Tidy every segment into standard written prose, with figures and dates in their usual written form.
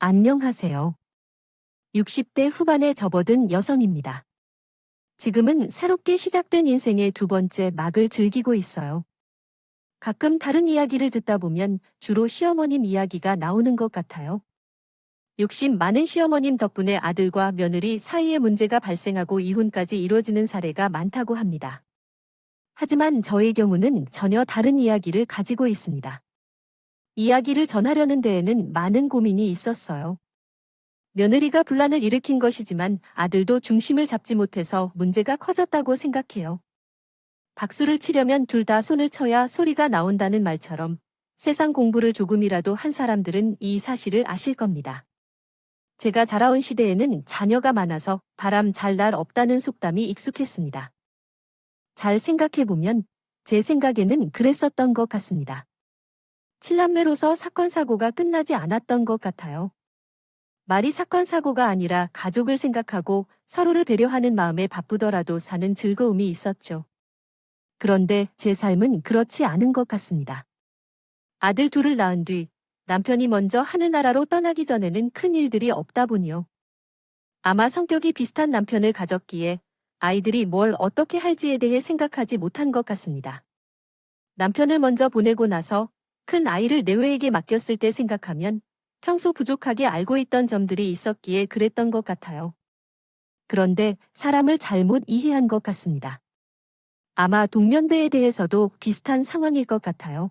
안녕하세요. 60대 후반에 접어든 여성입니다. 지금은 새롭게 시작된 인생의 두 번째 막을 즐기고 있어요. 가끔 다른 이야기를 듣다 보면 주로 시어머님 이야기가 나오는 것 같아요. 욕심 많은 시어머님 덕분에 아들과 며느리 사이에 문제가 발생하고 이혼까지 이루어지는 사례가 많다고 합니다. 하지만 저의 경우는 전혀 다른 이야기를 가지고 있습니다. 이야기를 전하려는 데에는 많은 고민이 있었어요. 며느리가 분란을 일으킨 것이지만 아들도 중심을 잡지 못해서 문제가 커졌다고 생각해요. 박수를 치려면 둘 다 손을 쳐야 소리가 나온다는 말처럼 세상 공부를 조금이라도 한 사람들은 이 사실을 아실 겁니다. 제가 자라온 시대에는 자녀가 많아서 바람 잘 날 없다는 속담이 익숙했습니다. 잘 생각해보면 제 생각에는 그랬었던 것 같습니다. 7남매로서 사건 사고가 끝나지 않았던 것 같아요. 말이 사건 사고가 아니라 가족을 생각하고 서로를 배려하는 마음에 바쁘더라도 사는 즐거움이 있었죠. 그런데 제 삶은 그렇지 않은 것 같습니다. 아들 둘을 낳은 뒤 남편이 먼저 하늘나라로 떠나기 전에는 큰 일들이 없다 보니요. 아마 성격이 비슷한 남편을 가졌기에 아이들이 뭘 어떻게 할지에 대해 생각하지 못한 것 같습니다. 남편을 먼저 보내고 나서 큰 아이를 내외에게 맡겼을 때 생각하면 평소 부족하게 알고 있던 점들이 있었기에 그랬던 것 같아요. 그런데 사람을 잘못 이해한 것 같습니다. 아마 동년배에 대해서도 비슷한 상황일 것 같아요.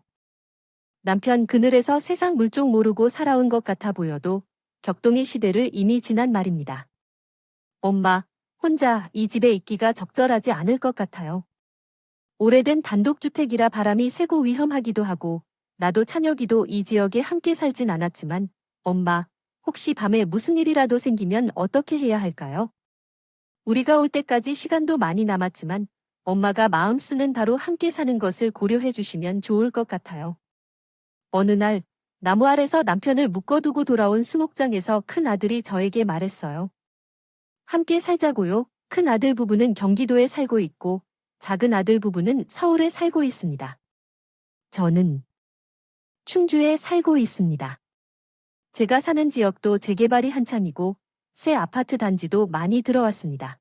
남편 그늘에서 세상 물정 모르고 살아온 것 같아 보여도 격동의 시대를 이미 지난 말입니다. 엄마, 혼자 이 집에 있기가 적절하지 않을 것 같아요. 오래된 단독주택이라 바람이 새고 위험하기도 하고 나도 차녀기도 이 지역에 함께 살진 않았지만 엄마, 혹시 밤에 무슨 일이라도 생기면 어떻게 해야 할까요? 우리가 올 때까지 시간도 많이 남았지만 엄마가 마음 쓰는 다로 함께 사는 것을 고려해 주시면 좋을 것 같아요. 어느 날 나무 아래서 남편을 묶어두고 돌아온 수목장에서 큰 아들이 저에게 말했어요. 함께 살자고요. 큰 아들 부부는 경기도에 살고 있고 작은 아들 부부는 서울에 살고 있습니다. 저는 충주에 살고 있습니다. 제가 사는 지역도 재개발이 한창이고 새 아파트 단지도 많이 들어왔습니다.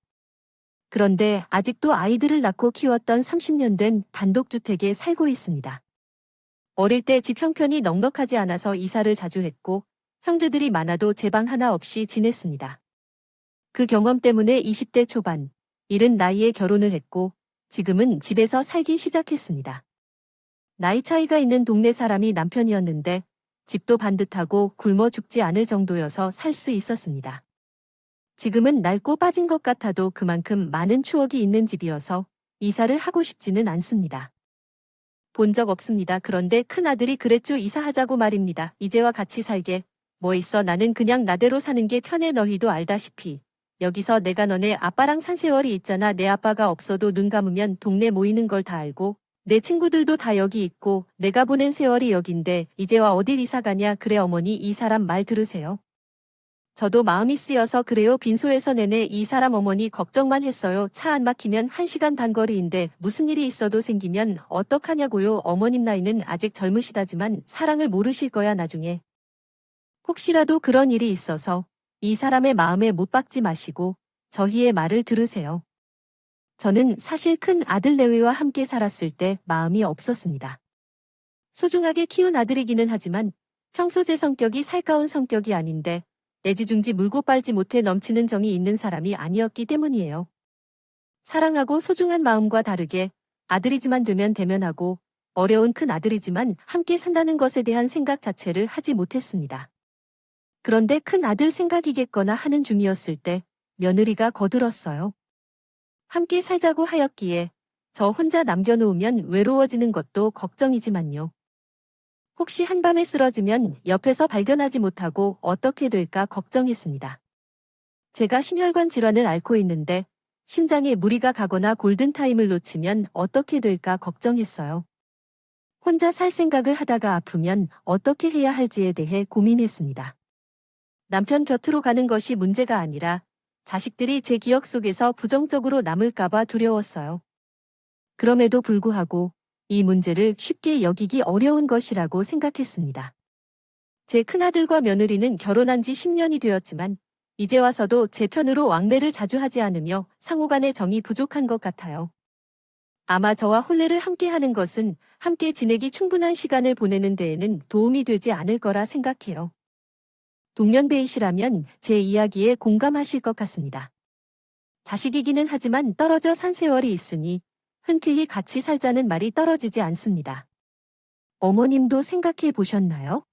그런데 아직도 아이들을 낳고 키웠던 30년 된 단독주택에 살고 있습니다. 어릴 때 집 형편이 넉넉하지 않아서 이사를 자주 했고 형제들이 많아도 제 방 하나 없이 지냈습니다. 그 경험 때문에 20대 초반, 이른 나이에 결혼을 했고 지금은 집에서 살기 시작했습니다. 나이 차이가 있는 동네 사람이 남편이었는데 집도 반듯하고 굶어 죽지 않을 정도여서 살 수 있었습니다. 지금은 낡고 빠진 것 같아도 그만큼 많은 추억이 있는 집이어서 이사를 하고 싶지는 않습니다. 본 적 없습니다. 그런데 큰아들이 그랬죠. 이사하자고 말입니다. 이제와 같이 살게. 뭐 있어 나는 그냥 나대로 사는 게 편해 너희도 알다시피. 여기서 내가 너네 아빠랑 산 세월이 있잖아. 내 아빠가 없어도 눈 감으면 동네 모이는 걸 다 알고 내 친구들도 다 여기 있고 내가 보낸 세월이 여긴데 이제와 어딜 이사 가냐. 그래 어머니 이 사람 말 들으세요. 저도 마음이 쓰여서 그래요. 빈소에서 내내 이 사람 어머니 걱정만 했어요. 차 안 막히면 1시간 반 거리인데 무슨 일이 있어도 생기면 어떡하냐고요. 어머님 나이는 아직 젊으시다지만 사랑을 모르실 거야 나중에. 혹시라도 그런 일이 있어서 이 사람의 마음에 못 박지 마시고 저희의 말을 들으세요. 저는 사실 큰 아들 내외와 함께 살았을 때 마음이 없었습니다. 소중하게 키운 아들이기는 하지만 평소 제 성격이 살가운 성격이 아닌데 애지중지 물고 빨지 못해 넘치는 정이 있는 사람이 아니었기 때문이에요. 사랑하고 소중한 마음과 다르게 아들이지만 되면 대면하고 어려운 큰 아들이지만 함께 산다는 것에 대한 생각 자체를 하지 못했습니다. 그런데 큰 아들 생각이겠거나 하는 중이었을 때 며느리가 거들었어요. 함께 살자고 하였기에 저 혼자 남겨놓으면 외로워지는 것도 걱정이지만요. 혹시 한밤에 쓰러지면 옆에서 발견하지 못하고 어떻게 될까 걱정했습니다. 제가 심혈관 질환을 앓고 있는데 심장에 무리가 가거나 골든타임을 놓치면 어떻게 될까 걱정했어요. 혼자 살 생각을 하다가 아프면 어떻게 해야 할지에 대해 고민했습니다. 남편 곁으로 가는 것이 문제가 아니라 자식들이 제 기억 속에서 부정적으로 남을까봐 두려웠어요. 그럼에도 불구하고 이 문제를 쉽게 여기기 어려운 것이라고 생각했습니다. 제 큰아들과 며느리는 결혼한 지 10년이 되었지만 이제 와서도 제 편으로 왕래를 자주 하지 않으며 상호간의 정이 부족한 것 같아요. 아마 저와 혼례를 함께 하는 것은 함께 지내기 충분한 시간을 보내는 데에는 도움이 되지 않을 거라 생각해요. 동년배이시라면 제 이야기에 공감하실 것 같습니다. 자식이기는 하지만 떨어져 산 세월이 있으니 흔쾌히 같이 살자는 말이 떨어지지 않습니다. 어머님도 생각해 보셨나요?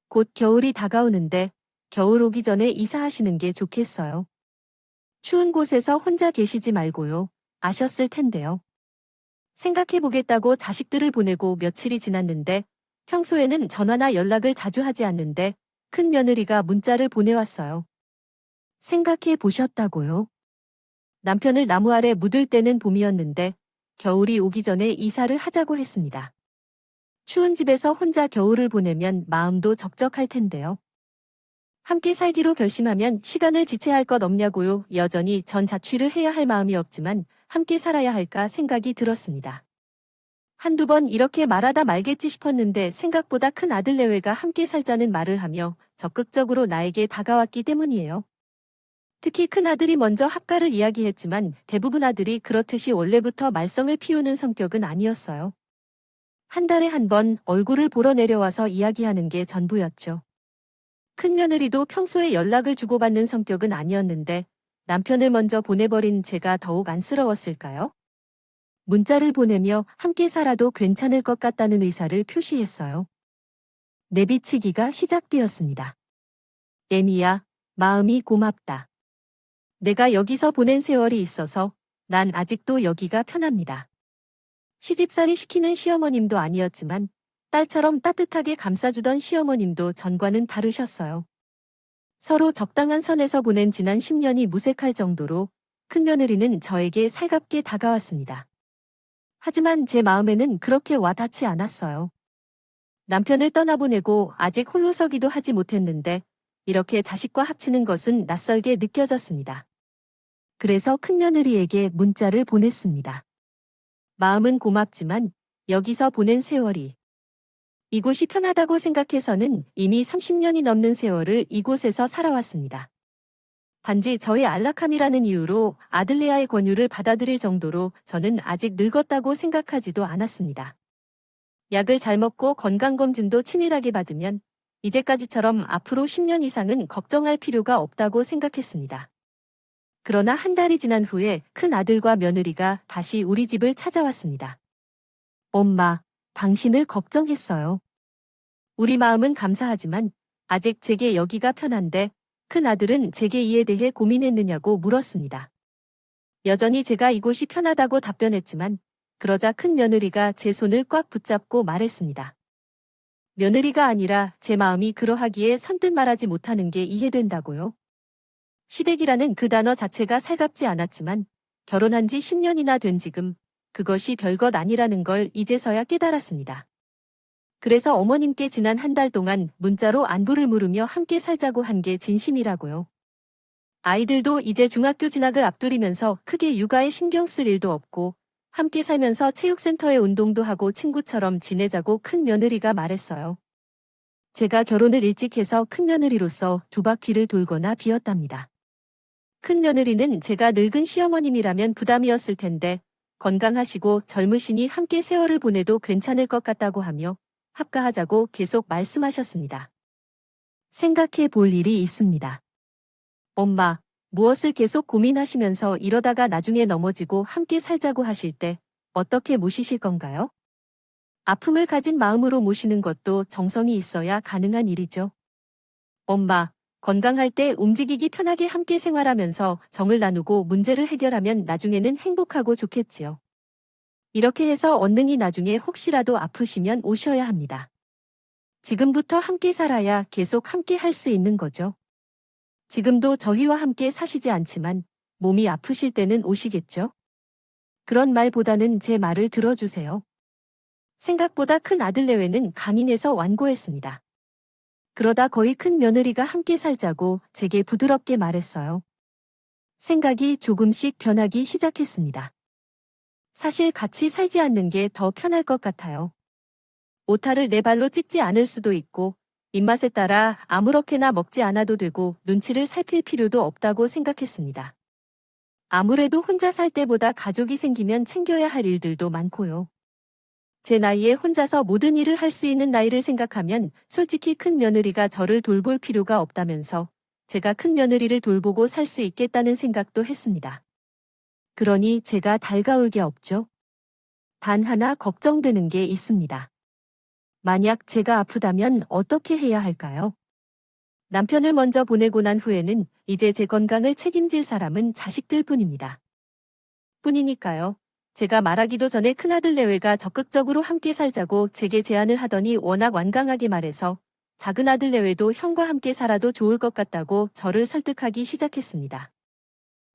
곧 겨울이 다가오는데 겨울 오기 전에 이사하시는 게 좋겠어요. 추운 곳에서 혼자 계시지 말고요. 아셨을 텐데요. 생각해 보겠다고 자식들을 보내고 며칠이 지났는데 평소에는 전화나 연락을 자주 하지 않는데 큰 며느리가 문자를 보내왔어요. 생각해 보셨다고요? 남편을 나무 아래 묻을 때는 봄이었는데 겨울이 오기 전에 이사를 하자고 했습니다. 추운 집에서 혼자 겨울을 보내면 마음도 적적할 텐데요. 함께 살기로 결심하면 시간을 지체할 것 없냐고요. 여전히 전 자취를 해야 할 마음이 없지만 함께 살아야 할까 생각이 들었습니다. 한두 번 이렇게 말하다 말겠지 싶었는데 생각보다 큰 아들 내외가 함께 살자는 말을 하며 적극적으로 나에게 다가왔기 때문이에요. 특히 큰 아들이 먼저 합가를 이야기했지만 대부분 아들이 그렇듯이 원래부터 말썽을 피우는 성격은 아니었어요. 한 달에 한 번 얼굴을 보러 내려와서 이야기하는 게 전부였죠. 큰 며느리도 평소에 연락을 주고받는 성격은 아니었는데 남편을 먼저 보내버린 제가 더욱 안쓰러웠을까요? 문자를 보내며 함께 살아도 괜찮을 것 같다는 의사를 표시했어요. 내비치기가 시작되었습니다. 에미야, 마음이 고맙다. 내가 여기서 보낸 세월이 있어서 난 아직도 여기가 편합니다. 시집살이 시키는 시어머님도 아니었지만 딸처럼 따뜻하게 감싸주던 시어머님도 전과는 다르셨어요. 서로 적당한 선에서 보낸 지난 10년이 무색할 정도로 큰며느리는 저에게 살갑게 다가왔습니다. 하지만 제 마음에는 그렇게 와닿지 않았어요. 남편을 떠나보내고 아직 홀로 서기도 하지 못했는데 이렇게 자식과 합치는 것은 낯설게 느껴졌습니다. 그래서 큰며느리에게 문자를 보냈습니다. 마음은 고맙지만 여기서 보낸 세월이 이곳이 편하다고 생각해서는 이미 30년이 넘는 세월을 이곳에서 살아왔습니다. 단지 저의 안락함이라는 이유로 아들레아의 권유를 받아들일 정도로 저는 아직 늙었다고 생각하지도 않았습니다. 약을 잘 먹고 건강검진도 치밀하게 받으면 이제까지처럼 앞으로 10년 이상은 걱정할 필요가 없다고 생각했습니다. 그러나 한 달이 지난 후에 큰 아들과 며느리가 다시 우리 집을 찾아왔습니다. 엄마, 당신을 걱정했어요. 우리 마음은 감사하지만 아직 제게 여기가 편한데 큰 아들은 제게 이에 대해 고민했느냐고 물었습니다. 여전히 제가 이곳이 편하다고 답변했지만 그러자 큰 며느리가 제 손을 꽉 붙잡고 말했습니다. 며느리가 아니라 제 마음이 그러하기에 선뜻 말하지 못하는 게 이해된다고요. 시댁이라는 그 단어 자체가 살갑지 않았지만 결혼한 지 10년이나 된 지금 그것이 별것 아니라는 걸 이제서야 깨달았습니다. 그래서 어머님께 지난 한 달 동안 문자로 안부를 물으며 함께 살자고 한 게 진심이라고요. 아이들도 이제 중학교 진학을 앞두리면서 크게 육아에 신경 쓸 일도 없고 함께 살면서 체육센터에 운동도 하고 친구처럼 지내자고 큰 며느리가 말했어요. 제가 결혼을 일찍 해서 큰 며느리로서 두 바퀴를 돌거나 비었답니다. 큰 며느리는 제가 늙은 시어머님이라면 부담이었을 텐데 건강하시고 젊으시니 함께 세월을 보내도 괜찮을 것 같다고 하며 합가하자고 계속 말씀하셨습니다. 생각해 볼 일이 있습니다. 엄마, 무엇을 계속 고민하시면서 이러다가 나중에 넘어지고 함께 살자고 하실 때 어떻게 모시실 건가요? 아픔을 가진 마음으로 모시는 것도 정성이 있어야 가능한 일이죠. 엄마, 건강할 때 움직이기 편하게 함께 생활하면서 정을 나누고 문제를 해결하면 나중에는 행복하고 좋겠지요. 이렇게 해서 언능이 나중에 혹시라도 아프시면 오셔야 합니다. 지금부터 함께 살아야 계속 함께 할 수 있는 거죠. 지금도 저희와 함께 사시지 않지만 몸이 아프실 때는 오시겠죠? 그런 말보다는 제 말을 들어주세요. 생각보다 큰 아들 내외는 강인해서 완고했습니다. 그러다 거의 큰 며느리가 함께 살자고 제게 부드럽게 말했어요. 생각이 조금씩 변하기 시작했습니다. 사실 같이 살지 않는 게 더 편할 것 같아요. 오타를 내 발로 찍지 않을 수도 있고 입맛에 따라 아무렇게나 먹지 않아도 되고 눈치를 살필 필요도 없다고 생각했습니다. 아무래도 혼자 살 때보다 가족이 생기면 챙겨야 할 일들도 많고요. 제 나이에 혼자서 모든 일을 할 수 있는 나이를 생각하면 솔직히 큰 며느리가 저를 돌볼 필요가 없다면서 제가 큰 며느리를 돌보고 살 수 있겠다는 생각도 했습니다. 그러니 제가 달가울 게 없죠. 단 하나 걱정되는 게 있습니다. 만약 제가 아프다면 어떻게 해야 할까요? 남편을 먼저 보내고 난 후에는 이제 제 건강을 책임질 사람은 자식들 뿐입니다. 뿐이니까요. 제가 말하기도 전에 큰아들 내외가 적극적으로 함께 살자고 제게 제안을 하더니 워낙 완강하게 말해서 작은아들 내외도 형과 함께 살아도 좋을 것 같다고 저를 설득하기 시작했습니다.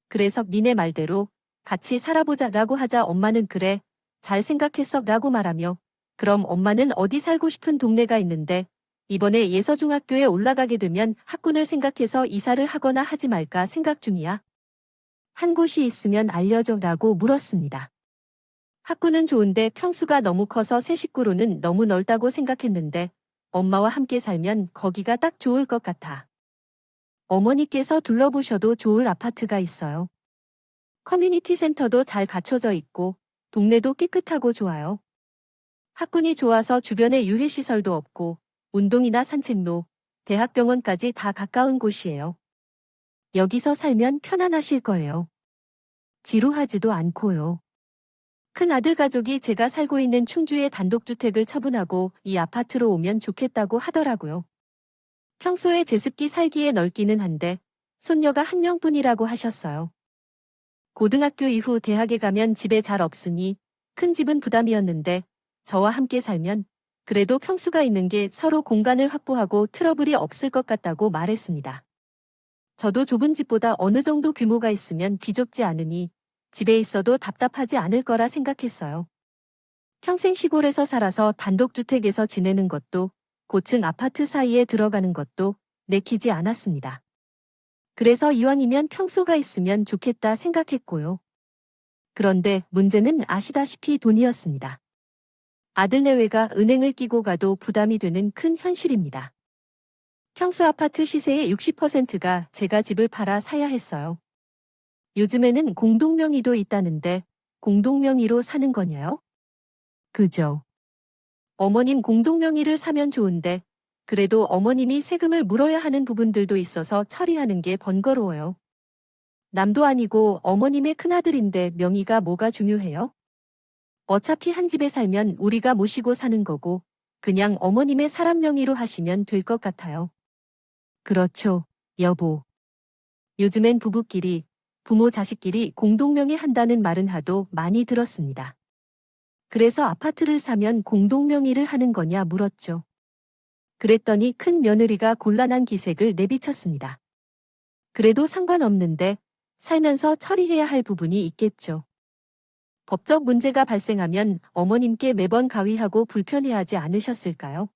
그래서 니네 말대로 같이 살아보자라고 하자 엄마는 그래, 잘 생각했어 라고 말하며 그럼 엄마는 어디 살고 싶은 동네가 있는데 이번에 예서중학교에 올라가게 되면 학군을 생각해서 이사를 하거나 하지 말까 생각 중이야. 한 곳이 있으면 알려줘 라고 물었습니다. 학군은 좋은데 평수가 너무 커서 세 식구로는 너무 넓다고 생각했는데 엄마와 함께 살면 거기가 딱 좋을 것 같아. 어머니께서 둘러보셔도 좋을 아파트가 있어요. 커뮤니티 센터도 잘 갖춰져 있고 동네도 깨끗하고 좋아요. 학군이 좋아서 주변에 유해시설도 없고 운동이나 산책로, 대학병원까지 다 가까운 곳이에요. 여기서 살면 편안하실 거예요. 지루하지도 않고요. 큰 아들 가족이 제가 살고 있는 충주의 단독주택을 처분하고 이 아파트로 오면 좋겠다고 하더라고요. 평소에 제습기 살기에 넓기는 한데 손녀가 한 명뿐이라고 하셨어요. 고등학교 이후 대학에 가면 집에 잘 없으니 큰 집은 부담이었는데 저와 함께 살면 그래도 평수가 있는 게 서로 공간을 확보하고 트러블이 없을 것 같다고 말했습니다. 저도 좁은 집보다 어느 정도 규모가 있으면 비좁지 않으니 집에 있어도 답답하지 않을 거라 생각했어요. 평생 시골에서 살아서 단독주택에서 지내는 것도 고층 아파트 사이에 들어가는 것도 내키지 않았습니다. 그래서 이왕이면 평소가 있으면 좋겠다 생각했고요. 그런데 문제는 아시다시피 돈이었습니다. 아들 내외가 은행을 끼고 가도 부담이 되는 큰 현실입니다. 평수 아파트 시세의 60%가 제가 집을 팔아 사야 했어요. 요즘에는 공동명의도 있다는데 공동명의로 사는 거냐요? 그죠. 어머님 공동명의를 사면 좋은데 그래도 어머님이 세금을 물어야 하는 부분들도 있어서 처리하는 게 번거로워요. 남도 아니고 어머님의 큰아들인데 명의가 뭐가 중요해요? 어차피 한 집에 살면 우리가 모시고 사는 거고 그냥 어머님의 사람 명의로 하시면 될 것 같아요. 그렇죠, 여보. 요즘엔 부부끼리, 부모 자식끼리 공동명의 한다는 말은 하도 많이 들었습니다. 그래서 아파트를 사면 공동명의를 하는 거냐 물었죠. 그랬더니 큰 며느리가 곤란한 기색을 내비쳤습니다. 그래도 상관없는데 살면서 처리해야 할 부분이 있겠죠. 법적 문제가 발생하면 어머님께 매번 가위하고 불편해하지 않으셨을까요?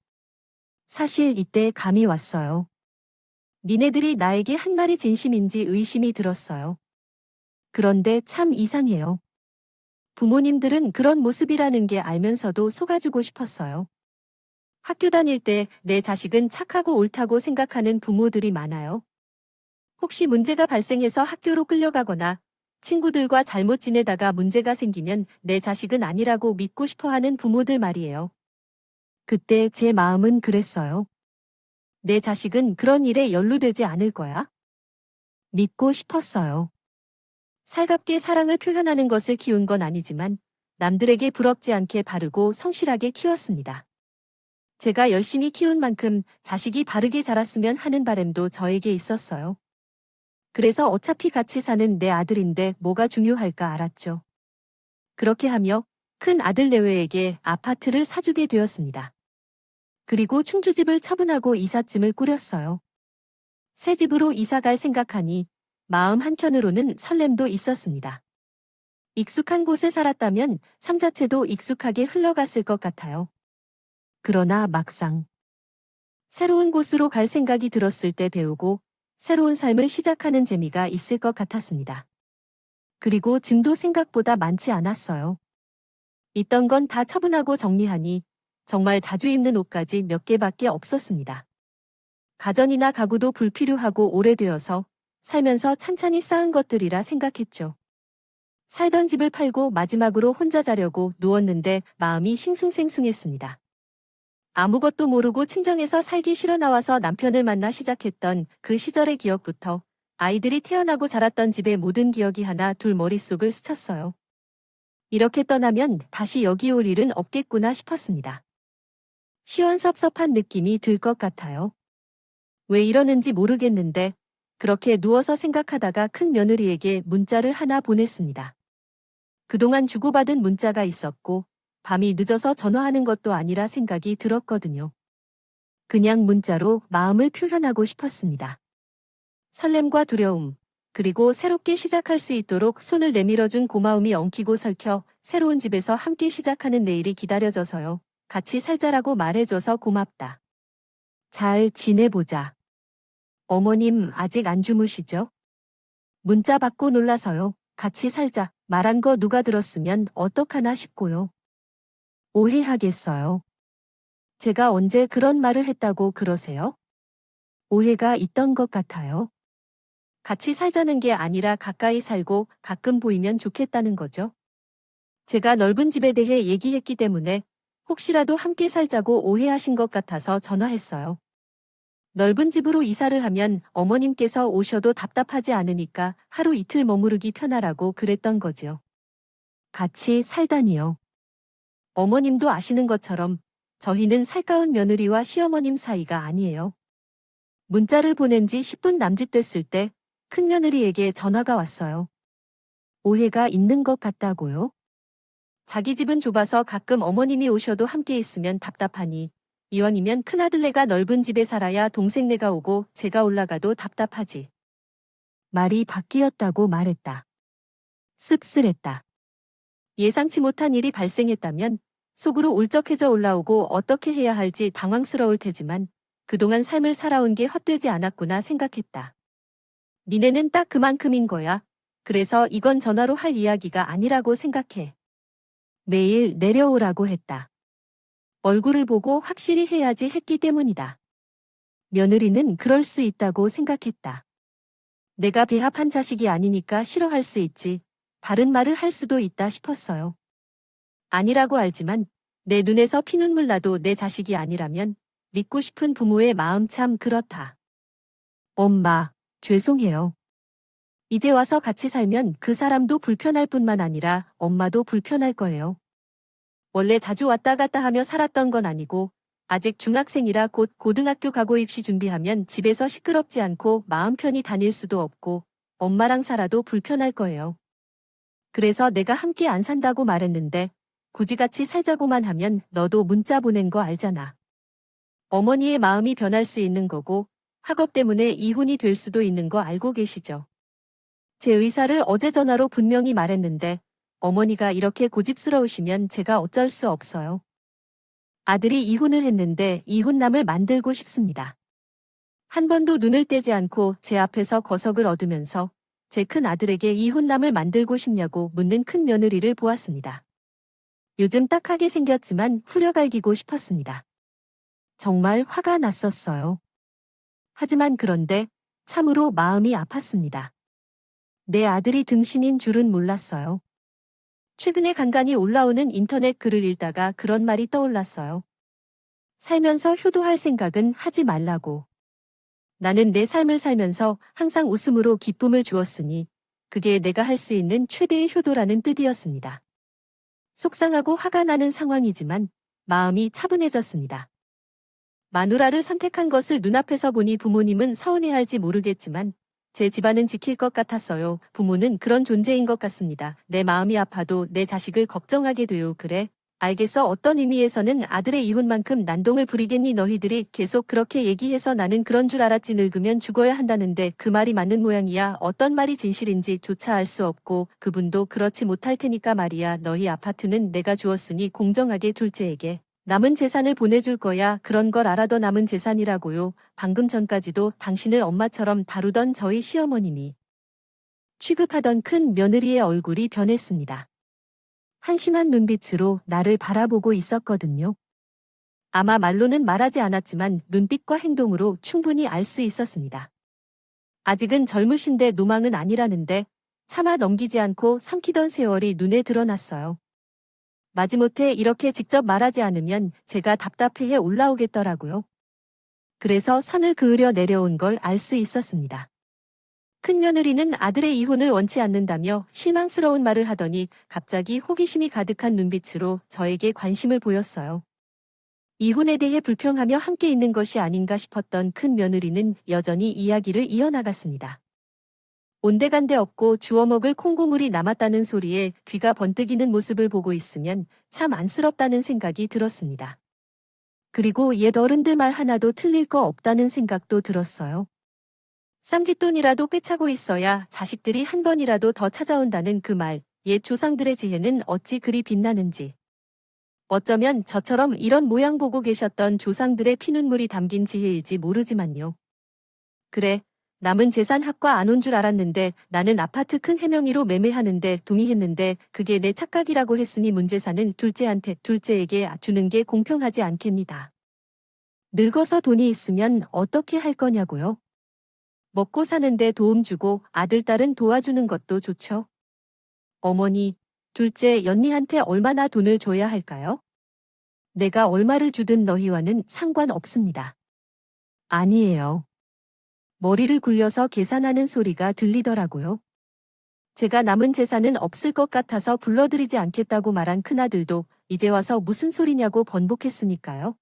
사실 이때 감이 왔어요. 니네들이 나에게 한 말이 진심인지 의심이 들었어요. 그런데 참 이상해요. 부모님들은 그런 모습이라는 게 알면서도 속아주고 싶었어요. 학교 다닐 때 내 자식은 착하고 옳다고 생각하는 부모들이 많아요. 혹시 문제가 발생해서 학교로 끌려가거나 친구들과 잘못 지내다가 문제가 생기면 내 자식은 아니라고 믿고 싶어 하는 부모들 말이에요. 그때 제 마음은 그랬어요. 내 자식은 그런 일에 연루되지 않을 거야? 믿고 싶었어요. 살갑게 사랑을 표현하는 것을 키운 건 아니지만 남들에게 부럽지 않게 바르고 성실하게 키웠습니다. 제가 열심히 키운 만큼 자식이 바르게 자랐으면 하는 바람도 저에게 있었어요. 그래서 어차피 같이 사는 내 아들인데 뭐가 중요할까 알았죠. 그렇게 하며 큰 아들 내외에게 아파트를 사주게 되었습니다. 그리고 충주집을 처분하고 이삿짐을 꾸렸어요. 새 집으로 이사갈 생각하니 마음 한켠으로는 설렘도 있었습니다. 익숙한 곳에 살았다면 삶 자체도 익숙하게 흘러갔을 것 같아요. 그러나 막상 새로운 곳으로 갈 생각이 들었을 때 배우고 새로운 삶을 시작하는 재미가 있을 것 같았습니다. 그리고 짐도 생각보다 많지 않았어요. 있던 건 다 처분하고 정리하니 정말 자주 입는 옷까지 몇 개밖에 없었습니다. 가전이나 가구도 불필요하고 오래되어서 살면서 찬찬히 쌓은 것들이라 생각했죠. 살던 집을 팔고 마지막으로 혼자 자려고 누웠는데 마음이 싱숭생숭했습니다. 아무것도 모르고 친정에서 살기 싫어 나와서 남편을 만나 시작했던 그 시절의 기억부터 아이들이 태어나고 자랐던 집의 모든 기억이 하나 둘 머릿속을 스쳤어요. 이렇게 떠나면 다시 여기 올 일은 없겠구나 싶었습니다. 시원섭섭한 느낌이 들 것 같아요. 왜 이러는지 모르겠는데 그렇게 누워서 생각하다가 큰 며느리에게 문자를 하나 보냈습니다. 그동안 주고받은 문자가 있었고 밤이 늦어서 전화하는 것도 아니라 생각이 들었거든요. 그냥 문자로 마음을 표현하고 싶었습니다. 설렘과 두려움, 그리고 새롭게 시작할 수 있도록 손을 내밀어준 고마움이 엉키고 설켜 새로운 집에서 함께 시작하는 내일이 기다려져서요. 같이 살자라고 말해줘서 고맙다. 잘 지내보자. 어머님 아직 안 주무시죠? 문자 받고 놀라서요. 같이 살자. 말한 거 누가 들었으면 어떡하나 싶고요. 오해하겠어요. 제가 언제 그런 말을 했다고 그러세요? 오해가 있던 것 같아요. 같이 살자는 게 아니라 가까이 살고 가끔 보이면 좋겠다는 거죠. 제가 넓은 집에 대해 얘기했기 때문에 혹시라도 함께 살자고 오해하신 것 같아서 전화했어요. 넓은 집으로 이사를 하면 어머님께서 오셔도 답답하지 않으니까 하루 이틀 머무르기 편하라고 그랬던 거지요. 같이 살다니요. 어머님도 아시는 것처럼 저희는 살가운 며느리와 시어머님 사이가 아니에요. 문자를 보낸 지 10분 남짓 됐을 때 큰며느리에게 전화가 왔어요. 오해가 있는 것 같다고요? 자기 집은 좁아서 가끔 어머님이 오셔도 함께 있으면 답답하니 이왕이면 큰아들네가 넓은 집에 살아야 동생네가 오고 제가 올라가도 답답하지. 말이 바뀌었다고 말했다. 씁쓸했다. 예상치 못한 일이 발생했다면 속으로 울적해져 올라오고 어떻게 해야 할지 당황스러울 테지만 그동안 삶을 살아온 게 헛되지 않았구나 생각했다. 니네는 딱 그만큼인 거야. 그래서 이건 전화로 할 이야기가 아니라고 생각해. 매일 내려오라고 했다. 얼굴을 보고 확실히 해야지 했기 때문이다. 며느리는 그럴 수 있다고 생각했다. 내가 배합한 자식이 아니니까 싫어할 수 있지. 다른 말을 할 수도 있다 싶었어요. 아니라고 알지만 내 눈에서 피눈물 나도 내 자식이 아니라면 믿고 싶은 부모의 마음 참 그렇다. 엄마, 죄송해요. 이제 와서 같이 살면 그 사람도 불편할 뿐만 아니라 엄마도 불편할 거예요. 원래 자주 왔다 갔다 하며 살았던 건 아니고 아직 중학생이라 곧 고등학교 가고 입시 준비하면 집에서 시끄럽지 않고 마음 편히 다닐 수도 없고 엄마랑 살아도 불편할 거예요. 그래서 내가 함께 안 산다고 말했는데 굳이 같이 살자고만 하면 너도 문자 보낸 거 알잖아. 어머니의 마음이 변할 수 있는 거고 학업 때문에 이혼이 될 수도 있는 거 알고 계시죠? 제 의사를 어제 전화로 분명히 말했는데 어머니가 이렇게 고집스러우시면 제가 어쩔 수 없어요. 아들이 이혼을 했는데 이혼남을 만들고 싶습니다. 한 번도 눈을 떼지 않고 제 앞에서 거석을 얻으면서 제 큰 아들에게 이혼남을 만들고 싶냐고 묻는 큰 며느리를 보았습니다. 요즘 딱하게 생겼지만 후려갈기고 싶었습니다. 정말 화가 났었어요. 하지만 그런데 참으로 마음이 아팠습니다. 내 아들이 등신인 줄은 몰랐어요. 최근에 간간히 올라오는 인터넷 글을 읽다가 그런 말이 떠올랐어요. 살면서 효도할 생각은 하지 말라고. 나는 내 삶을 살면서 항상 웃음으로 기쁨을 주었으니 그게 내가 할 수 있는 최대의 효도라는 뜻이었습니다. 속상하고 화가 나는 상황이지만 마음이 차분해졌습니다. 마누라를 선택한 것을 눈앞에서 보니 부모님은 서운해할지 모르겠지만 제 집안은 지킬 것 같았어요. 부모는 그런 존재인 것 같습니다. 내 마음이 아파도 내 자식을 걱정하게 돼요. 그래? 알겠어. 어떤 의미에서는 아들의 이혼만큼 난동을 부리겠니? 너희들이 계속 그렇게 얘기해서 나는 그런 줄 알았지. 늙으면 죽어야 한다는데 그 말이 맞는 모양이야. 어떤 말이 진실인지 조차 알 수 없고 그분도 그렇지 못할 테니까 말이야. 너희 아파트는 내가 주었으니 공정하게 둘째에게 남은 재산을 보내줄 거야. 그런 걸 알아도 남은 재산이라고요. 방금 전까지도 당신을 엄마처럼 다루던 저희 시어머님이 취급하던 큰 며느리의 얼굴이 변했습니다. 한심한 눈빛으로 나를 바라보고 있었거든요. 아마 말로는 말하지 않았지만 눈빛과 행동으로 충분히 알 수 있었습니다. 아직은 젊으신데 노망은 아니라는데 차마 넘기지 않고 삼키던 세월이 눈에 드러났어요. 마지못해 이렇게 직접 말하지 않으면 제가 답답해해 올라오겠더라고요. 그래서 선을 그으려 내려온 걸 알 수 있었습니다. 큰 며느리는 아들의 이혼을 원치 않는다며 실망스러운 말을 하더니 갑자기 호기심이 가득한 눈빛으로 저에게 관심을 보였어요. 이혼에 대해 불평하며 함께 있는 것이 아닌가 싶었던 큰 며느리는 여전히 이야기를 이어나갔습니다. 온데간데 없고 주워 먹을 콩고물이 남았다는 소리에 귀가 번뜩이는 모습을 보고 있으면 참 안쓰럽다는 생각이 들었습니다. 그리고 옛 어른들 말 하나도 틀릴 거 없다는 생각도 들었어요. 쌈짓돈이라도 꿰차고 있어야 자식들이 한 번이라도 더 찾아온다는 그 말, 옛 조상들의 지혜는 어찌 그리 빛나는지. 어쩌면 저처럼 이런 모양 보고 계셨던 조상들의 피눈물이 담긴 지혜일지 모르지만요. 그래, 남은 재산 합과 안 온 줄 알았는데 나는 아파트 큰 해명이로 매매하는데 동의했는데 그게 내 착각이라고 했으니 문재산은 둘째에게 주는 게 공평하지 않겠니다. 늙어서 돈이 있으면 어떻게 할 거냐고요? 먹고 사는데 도움 주고 아들, 딸은 도와주는 것도 좋죠. 어머니, 둘째 연니한테 얼마나 돈을 줘야 할까요? 내가 얼마를 주든 너희와는 상관없습니다. 아니에요. 머리를 굴려서 계산하는 소리가 들리더라고요. 제가 남은 재산은 없을 것 같아서 불러드리지 않겠다고 말한 큰아들도 이제 와서 무슨 소리냐고 번복했으니까요.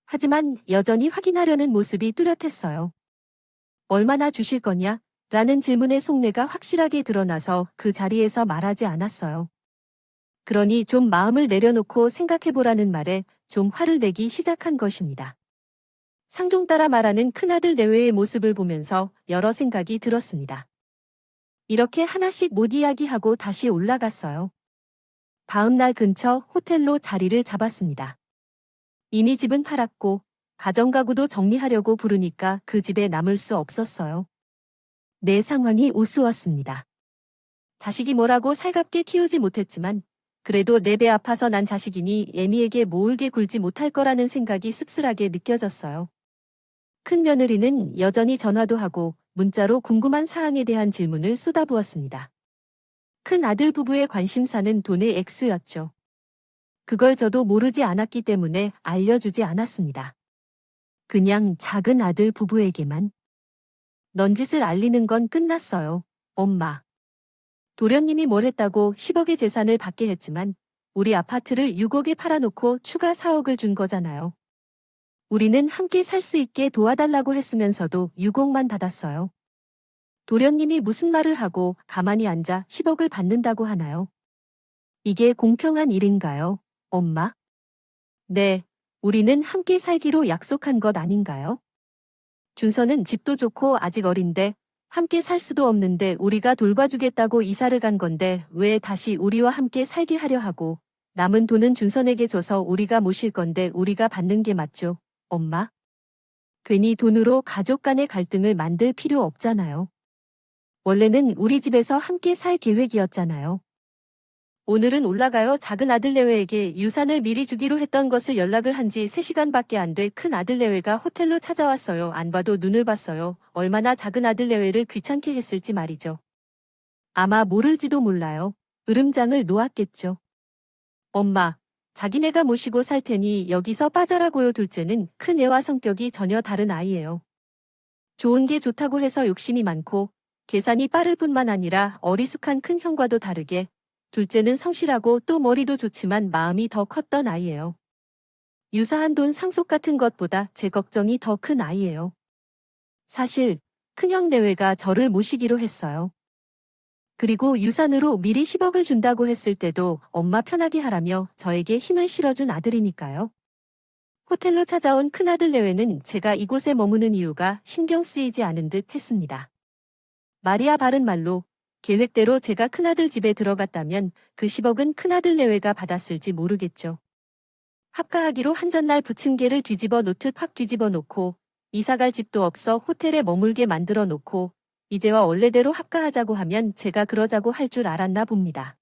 하지만 여전히 확인하려는 모습이 뚜렷했어요. 얼마나 주실 거냐? 라는 질문의 속내가 확실하게 드러나서 그 자리에서 말하지 않았어요. 그러니 좀 마음을 내려놓고 생각해보라는 말에 좀 화를 내기 시작한 것입니다. 상종 따라 말하는 큰아들 내외의 모습을 보면서 여러 생각이 들었습니다. 이렇게 하나씩 못 이야기하고 다시 올라갔어요. 다음 날 근처 호텔로 자리를 잡았습니다. 이미 집은 팔았고 가정가구도 정리하려고 부르니까 그 집에 남을 수 없었어요. 내 상황이 우스웠습니다. 자식이 뭐라고 살갑게 키우지 못했지만 그래도 내 배 아파서 난 자식이니 애미에게 모을게 굴지 못할 거라는 생각이 씁쓸하게 느껴졌어요. 큰 며느리는 여전히 전화도 하고 문자로 궁금한 사항에 대한 질문을 쏟아부었습니다. 큰 아들 부부의 관심사는 돈의 액수였죠. 그걸 저도 모르지 않았기 때문에 알려주지 않았습니다. 그냥 작은 아들 부부에게만. 넌짓을 알리는 건 끝났어요. 엄마. 도련님이 뭘 했다고 10억의 재산을 받게 했지만 우리 아파트를 6억에 팔아놓고 추가 4억을 준 거잖아요. 우리는 함께 살 수 있게 도와달라고 했으면서도 6억만 받았어요. 도련님이 무슨 말을 하고 가만히 앉아 10억을 받는다고 하나요? 이게 공평한 일인가요, 엄마? 네, 우리는 함께 살기로 약속한 것 아닌가요? 준서는 집도 좋고 아직 어린데 함께 살 수도 없는데 우리가 돌봐주겠다고 이사를 간 건데 왜 다시 우리와 함께 살게 하려 하고 남은 돈은 준선에게 줘서 우리가 모실 건데 우리가 받는 게 맞죠, 엄마? 괜히 돈으로 가족 간의 갈등을 만들 필요 없잖아요. 원래는 우리 집에서 함께 살 계획이었잖아요. 오늘은 올라가요. 작은 아들 내외에게 유산을 미리 주기로 했던 것을 연락을 한 지 3시간밖에 안 돼 큰 아들 내외가 호텔로 찾아왔어요. 안 봐도 눈을 봤어요. 얼마나 작은 아들 내외를 귀찮게 했을지 말이죠. 아마 모를지도 몰라요. 으름장을 놓았겠죠. 엄마, 자기네가 모시고 살 테니 여기서 빠져라고요. 둘째는 큰 애와 성격이 전혀 다른 아이예요. 좋은 게 좋다고 해서 욕심이 많고 계산이 빠를 뿐만 아니라 어리숙한 큰 형과도 다르게 둘째는 성실하고 또 머리도 좋지만 마음이 더 컸던 아이예요. 유사한 돈 상속 같은 것보다 제 걱정이 더 큰 아이예요. 사실 큰형 내외가 저를 모시기로 했어요. 그리고 유산으로 미리 10억을 준다고 했을 때도 엄마 편하게 하라며 저에게 힘을 실어준 아들이니까요. 호텔로 찾아온 큰아들 내외는 제가 이곳에 머무는 이유가 신경 쓰이지 않은 듯 했습니다. 말이야 바른 말로 계획대로 제가 큰아들 집에 들어갔다면 그 10억은 큰아들 내외가 받았을지 모르겠죠. 합가하기로 한전날 부침개를 뒤집어 놓듯 확 뒤집어 놓고 이사갈 집도 없어 호텔에 머물게 만들어 놓고 이제와 원래대로 합가하자고 하면 제가 그러자고 할 줄 알았나 봅니다.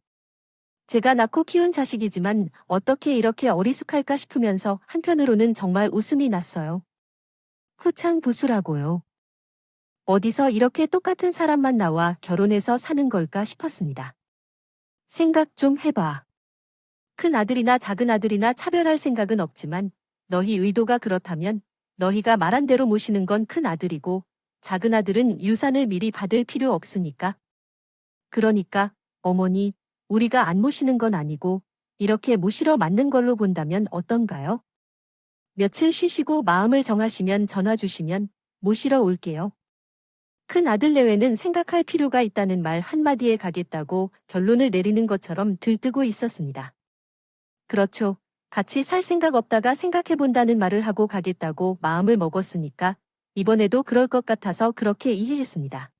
제가 낳고 키운 자식이지만 어떻게 이렇게 어리숙할까 싶으면서 한편으로는 정말 웃음이 났어요. 후창 부수라고요. 어디서 이렇게 똑같은 사람만 나와 결혼해서 사는 걸까 싶었습니다. 생각 좀 해봐. 큰 아들이나 작은 아들이나 차별할 생각은 없지만 너희 의도가 그렇다면 너희가 말한 대로 모시는 건 큰 아들이고 작은 아들은 유산을 미리 받을 필요 없으니까. 그러니까 어머니, 우리가 안 모시는 건 아니고 이렇게 모시러 맞는 걸로 본다면 어떤가요? 며칠 쉬시고 마음을 정하시면 전화 주시면 모시러 올게요. 큰 아들 내외는 생각할 필요가 있다는 말 한마디에 가겠다고 결론을 내리는 것처럼 들뜨고 있었습니다. 그렇죠. 같이 살 생각 없다가 생각해본다는 말을 하고 가겠다고 마음을 먹었으니까 이번에도 그럴 것 같아서 그렇게 이해했습니다.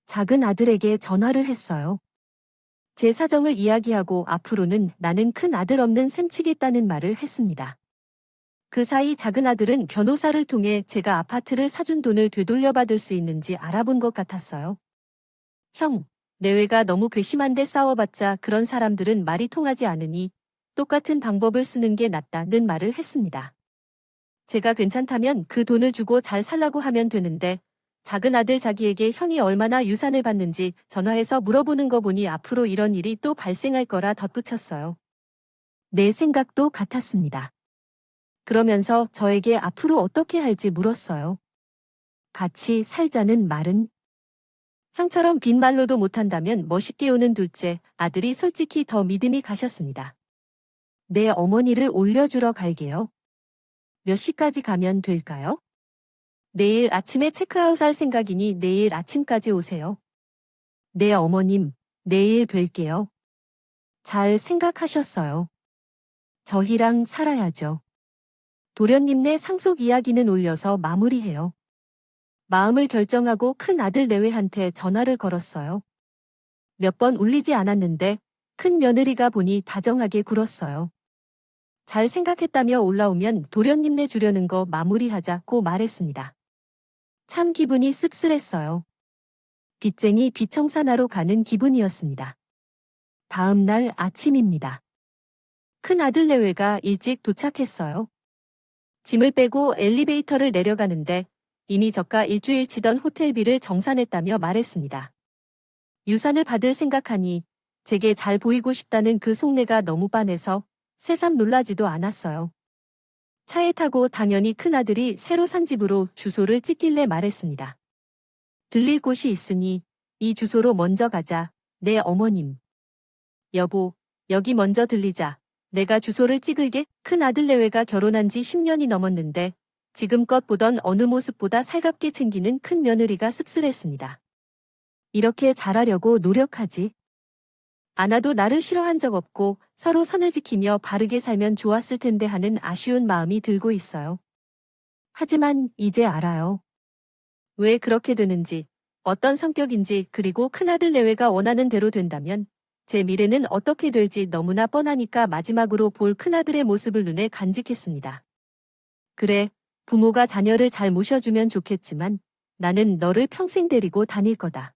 작은 아들에게 전화를 했어요. 제 사정을 이야기하고 앞으로는 나는 큰 아들 없는 셈 치겠다는 말을 했습니다. 그 사이 작은 아들은 변호사를 통해 제가 아파트를 사준 돈을 되돌려받을 수 있는지 알아본 것 같았어요. 형, 내외가 너무 괘씸한데 싸워봤자 그런 사람들은 말이 통하지 않으니 똑같은 방법을 쓰는 게 낫다는 말을 했습니다. 제가 괜찮다면 그 돈을 주고 잘 살라고 하면 되는데 작은 아들 자기에게 형이 얼마나 유산을 받는지 전화해서 물어보는 거 보니 앞으로 이런 일이 또 발생할 거라 덧붙였어요. 내 생각도 같았습니다. 그러면서 저에게 앞으로 어떻게 할지 물었어요. 같이 살자는 말은? 형처럼 빈말로도 못한다면 멋있게 우는 둘째 아들이 솔직히 더 믿음이 가셨습니다. 내 어머니를 올려주러 갈게요. 몇 시까지 가면 될까요? 내일 아침에 체크아웃 할 생각이니 내일 아침까지 오세요. 네 어머님, 내일 뵐게요. 잘 생각하셨어요. 저희랑 살아야죠. 도련님네 상속 이야기는 올려서 마무리해요. 마음을 결정하고 큰 아들 내외한테 전화를 걸었어요. 몇 번 울리지 않았는데 큰 며느리가 보니 다정하게 굴었어요. 잘 생각했다며 올라오면 도련님네 주려는 거 마무리하자고 말했습니다. 참 기분이 씁쓸했어요. 빚쟁이 빚청산하러 가는 기분이었습니다. 다음 날 아침입니다. 큰 아들 내외가 일찍 도착했어요. 짐을 빼고 엘리베이터를 내려가는데 이미 저가 일주일 치던 호텔비를 정산했다며 말했습니다. 유산을 받을 생각하니 제게 잘 보이고 싶다는 그 속내가 너무 빤해서 새삼 놀라지도 않았어요. 차에 타고 당연히 큰아들이 새로 산 집으로 주소를 찍길래 말했습니다. 들릴 곳이 있으니 이 주소로 먼저 가자. 네 어머님. 여보, 여기 먼저 들리자. 내가 주소를 찍을게. 큰아들 내외가 결혼한 지 10년이 넘었는데 지금껏 보던 어느 모습보다 살갑게 챙기는 큰 며느리가 씁쓸했습니다. 이렇게 잘하려고 노력하지. 않아도 나를 싫어한 적 없고 서로 선을 지키며 바르게 살면 좋았을 텐데 하는 아쉬운 마음이 들고 있어요. 하지만 이제 알아요. 왜 그렇게 되는지, 어떤 성격인지 그리고 큰아들 내외가 원하는 대로 된다면 제 미래는 어떻게 될지 너무나 뻔하니까 마지막으로 볼 큰아들의 모습을 눈에 간직했습니다. 그래, 부모가 자녀를 잘 모셔주면 좋겠지만 나는 너를 평생 데리고 다닐 거다.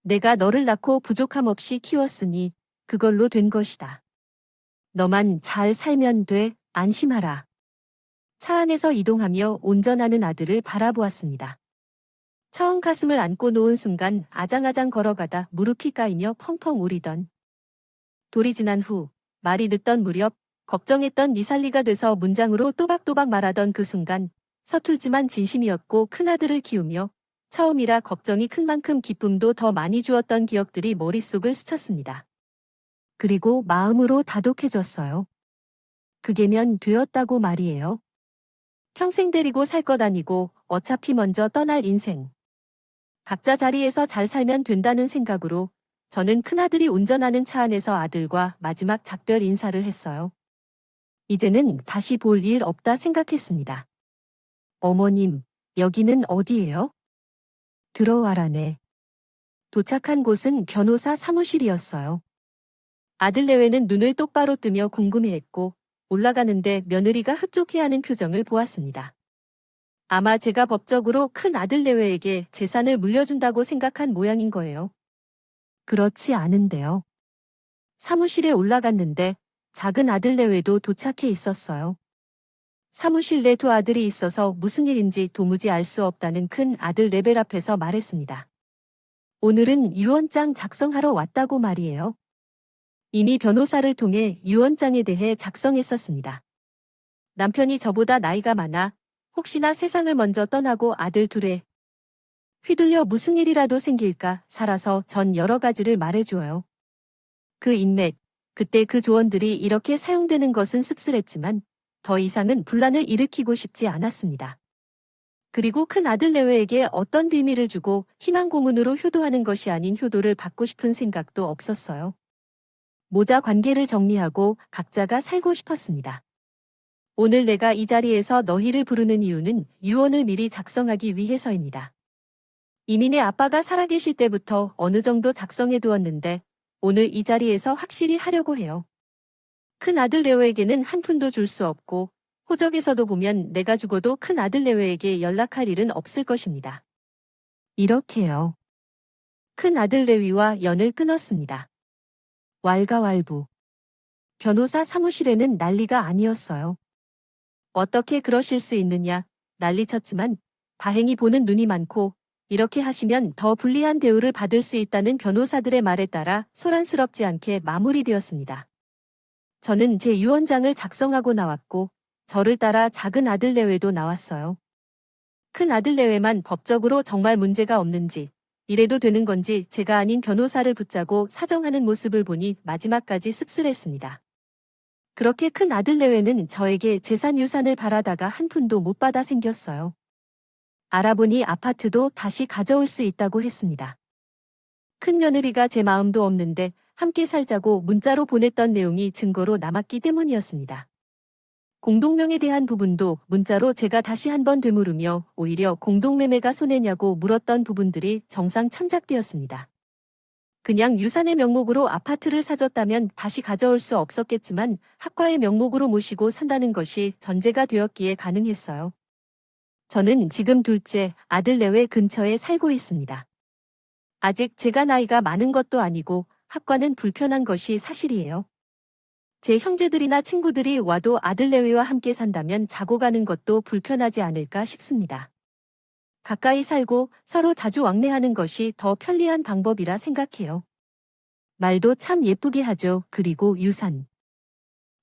내가 너를 낳고 부족함 없이 키웠으니 그걸로 된 것이다. 너만 잘 살면 돼, 안심하라. 차 안에서 이동하며 운전하는 아들을 바라보았습니다. 처음 가슴을 안고 놓은 순간 아장아장 걸어가다 무릎이 까이며 펑펑 울이던. 돌이 지난 후 말이 늦던 무렵 걱정했던 니살리가 돼서 문장으로 또박또박 말하던 그 순간 서툴지만 진심이었고 큰아들을 키우며 처음이라 걱정이 큰 만큼 기쁨도 더 많이 주었던 기억들이 머릿속을 스쳤습니다. 그리고 마음으로 다독해졌어요. 그게면 되었다고 말이에요. 평생 데리고 살 것 아니고 어차피 먼저 떠날 인생. 각자 자리에서 잘 살면 된다는 생각으로 저는 큰아들이 운전하는 차 안에서 아들과 마지막 작별 인사를 했어요. 이제는 다시 볼 일 없다 생각했습니다. 어머님, 여기는 어디예요? 들어와라네. 도착한 곳은 변호사 사무실이었어요. 아들 내외는 눈을 똑바로 뜨며 궁금해했고 올라가는데 며느리가 흡족해하는 표정을 보았습니다. 아마 제가 법적으로 큰 아들 내외에게 재산을 물려준다고 생각한 모양인 거예요. 그렇지 않은데요. 사무실에 올라갔는데 작은 아들 내외도 도착해 있었어요. 사무실 내 두 아들이 있어서 무슨 일인지 도무지 알 수 없다는 큰 아들 레벨 앞에서 말했습니다. 오늘은 유언장 작성하러 왔다고 말이에요. 이미 변호사를 통해 유언장에 대해 작성했었습니다. 남편이 저보다 나이가 많아 혹시나 세상을 먼저 떠나고 아들 둘에 휘둘려 무슨 일이라도 생길까 살아서 전 여러 가지를 말해주어요. 그 인맥, 그때 그 조언들이 이렇게 사용되는 것은 씁쓸했지만 더 이상은 분란을 일으키고 싶지 않았습니다. 그리고 큰 아들 내외에게 어떤 비밀을 주고 희망 고문으로 효도하는 것이 아닌 효도를 받고 싶은 생각도 없었어요. 모자 관계를 정리하고 각자가 살고 싶었습니다. 오늘 내가 이 자리에서 너희를 부르는 이유는 유언을 미리 작성하기 위해서입니다. 이민의 아빠가 살아계실 때부터 어느 정도 작성해 두었는데 오늘 이 자리에서 확실히 하려고 해요. 큰 아들 레오에게는 한 푼도 줄 수 없고 호적에서도 보면 내가 죽어도 큰 아들 레오에게 연락할 일은 없을 것입니다. 이렇게요. 큰 아들 레위와 연을 끊었습니다. 왈가왈부. 변호사 사무실에는 난리가 아니었어요. 어떻게 그러실 수 있느냐 난리쳤지만 다행히 보는 눈이 많고 이렇게 하시면 더 불리한 대우를 받을 수 있다는 변호사들의 말에 따라 소란스럽지 않게 마무리되었습니다. 저는 제 유언장을 작성하고 나왔고 저를 따라 작은 아들 내외도 나왔어요. 큰 아들 내외만 법적으로 정말 문제가 없는지 이래도 되는 건지 제가 아닌 변호사를 붙잡고 사정하는 모습을 보니 마지막까지 씁쓸했습니다. 그렇게 큰 아들 내외는 저에게 재산 유산을 바라다가 한 푼도 못 받아 생겼어요. 알아보니 아파트도 다시 가져올 수 있다고 했습니다. 큰 며느리가 제 마음도 없는데 함께 살자고 문자로 보냈던 내용이 증거로 남았기 때문이었습니다. 공동명에 대한 부분도 문자로 제가 다시 한번 되물으며 오히려 공동매매가 손해냐고 물었던 부분들이 정상 참작되었습니다. 그냥 유산의 명목으로 아파트를 사줬다면 다시 가져올 수 없었겠지만 학과의 명목으로 모시고 산다는 것이 전제가 되었기에 가능했어요. 저는 지금 둘째 아들 내외 근처에 살고 있습니다. 아직 제가 나이가 많은 것도 아니고 학과는 불편한 것이 사실이에요. 제 형제들이나 친구들이 와도 아들 내외와 함께 산다면 자고 가는 것도 불편하지 않을까 싶습니다. 가까이 살고 서로 자주 왕래하는 것이 더 편리한 방법이라 생각해요. 말도 참 예쁘게 하죠. 그리고 유산.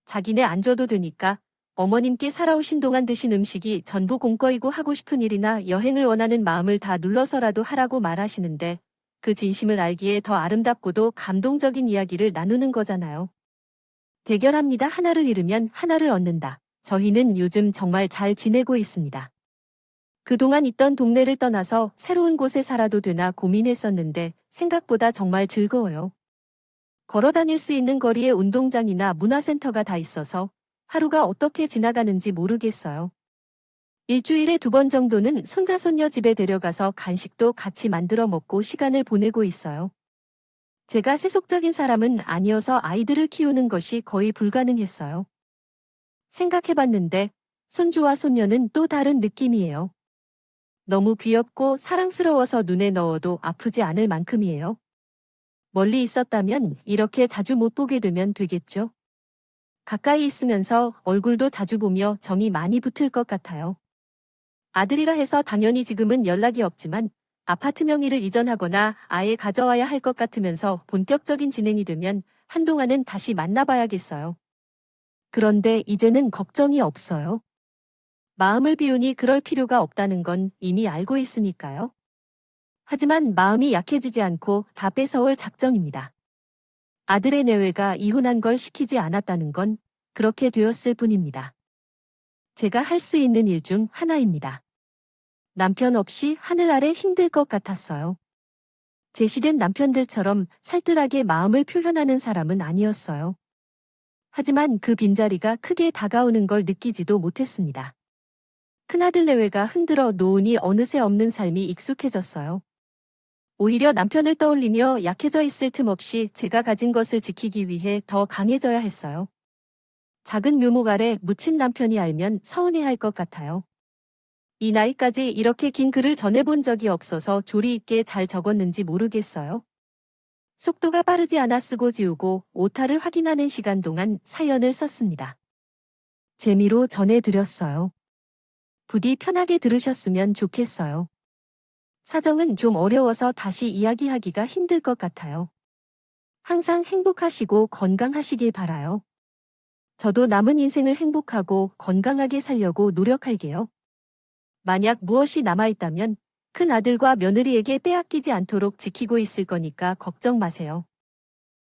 자기네 안 줘도 되니까 어머님께 살아오신 동안 드신 음식이 전부 공거이고 하고 싶은 일이나 여행을 원하는 마음을 다 눌러서라도 하라고 말하시는데 그 진심을 알기에 더 아름답고도 감동적인 이야기를 나누는 거잖아요. 대결합니다. 하나를 잃으면 하나를 얻는다. 저희는 요즘 정말 잘 지내고 있습니다. 그동안 있던 동네를 떠나서 새로운 곳에 살아도 되나 고민했었는데 생각보다 정말 즐거워요. 걸어 다닐 수 있는 거리에 운동장이나 문화센터가 다 있어서 하루가 어떻게 지나가는지 모르겠어요. 일주일에 2번 정도는 손자 손녀 집에 데려가서 간식도 같이 만들어 먹고 시간을 보내고 있어요. 제가 세속적인 사람은 아니어서 아이들을 키우는 것이 거의 불가능했어요. 생각해봤는데 손주와 손녀는 또 다른 느낌이에요. 너무 귀엽고 사랑스러워서 눈에 넣어도 아프지 않을 만큼이에요. 멀리 있었다면 이렇게 자주 못 보게 되면 되겠죠. 가까이 있으면서 얼굴도 자주 보며 정이 많이 붙을 것 같아요. 아들이라 해서 당연히 지금은 연락이 없지만 아파트 명의를 이전하거나 아예 가져와야 할 것 같으면서 본격적인 진행이 되면 한동안은 다시 만나봐야겠어요. 그런데 이제는 걱정이 없어요. 마음을 비우니 그럴 필요가 없다는 건 이미 알고 있으니까요. 하지만 마음이 약해지지 않고 다 뺏어올 작정입니다. 아들의 내외가 이혼한 걸 시키지 않았다는 건 그렇게 되었을 뿐입니다. 제가 할 수 있는 일 중 하나입니다. 남편 없이 하늘 아래 힘들 것 같았어요. 제시된 남편들처럼 살뜰하게 마음을 표현하는 사람은 아니었어요. 하지만 그 빈자리가 크게 다가오는 걸 느끼지도 못했습니다. 큰아들 내외가 흔들어 놓으니 어느새 없는 삶이 익숙해졌어요. 오히려 남편을 떠올리며 약해져 있을 틈 없이 제가 가진 것을 지키기 위해 더 강해져야 했어요. 작은 묘목 아래 묻힌 남편이 알면 서운해할 것 같아요. 이 나이까지 이렇게 긴 글을 전해본 적이 없어서 조리 있게 잘 적었는지 모르겠어요. 속도가 빠르지 않아 쓰고 지우고 오타를 확인하는 시간 동안 사연을 썼습니다. 재미로 전해드렸어요. 부디 편하게 들으셨으면 좋겠어요. 사정은 좀 어려워서 다시 이야기하기가 힘들 것 같아요. 항상 행복하시고 건강하시길 바라요. 저도 남은 인생을 행복하고 건강하게 살려고 노력할게요. 만약 무엇이 남아있다면 큰 아들과 며느리에게 빼앗기지 않도록 지키고 있을 거니까 걱정 마세요.